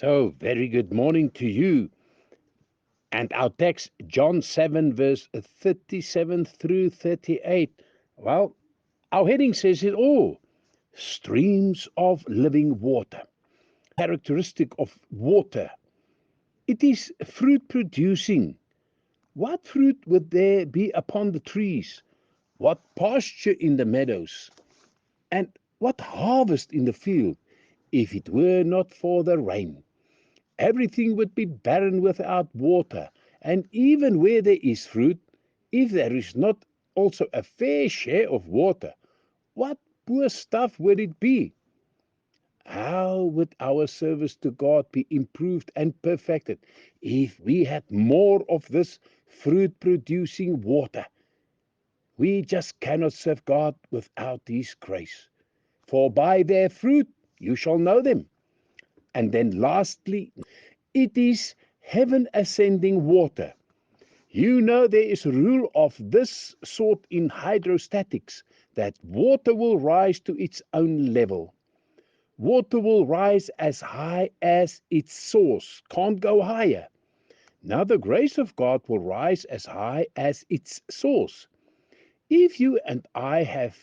So, very good morning to you. And our text, John 7, verse 37 through 38. Well, our heading says it all: streams of living water. Characteristic of water: it is fruit producing. What fruit would there be upon the trees? What pasture in the meadows? And what harvest in the field, if it were not for the rain? Everything would be barren without water, and even where there is fruit, if there is not also a fair share of water, what poor stuff would it be? How would our service to God be improved and perfected if we had more of this fruit producing water? We just cannot serve God without His grace. For by their fruit you shall know them. And then lastly, it is heaven ascending water. You know there is a rule of this sort in hydrostatics, that water will rise to its own level. Water will rise as high as its source, can't go higher. Now the grace of God will rise as high as its source. If you and I have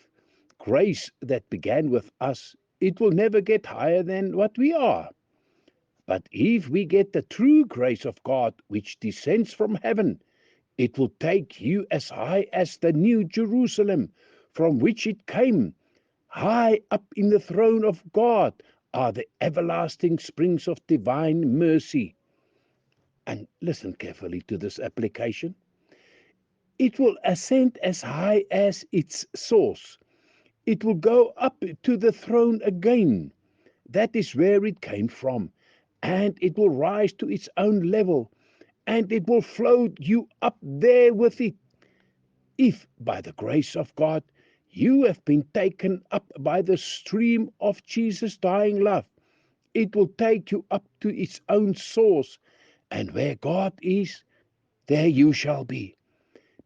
grace that began with us, it will never get higher than what we are. But if we get the true grace of God which descends from heaven, it will take you as high as the New Jerusalem, from which it came. High up in the throne of God are the everlasting springs of divine mercy. And listen carefully to this application. It will ascend as high as its source. It will go up to the throne again. That is where it came from. And it will rise to its own level. And it will float you up there with it. If, by the grace of God, you have been taken up by the stream of Jesus' dying love, it will take you up to its own source. And where God is, there you shall be.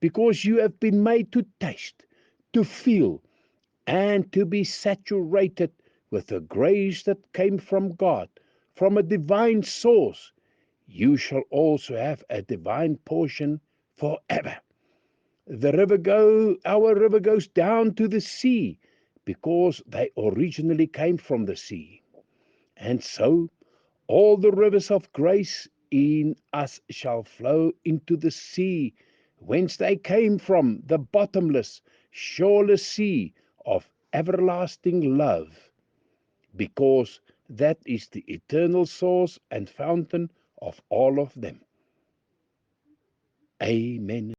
Because you have been made to taste, to feel, and to be saturated with the grace that came from God, from a divine source. You shall also have a divine portion forever. Our river goes down to the sea, because they originally came from the sea. And so all the rivers of grace in us shall flow into the sea, whence they came from, the bottomless, shoreless sea of everlasting love, because that is the eternal source and fountain of all of them. Amen.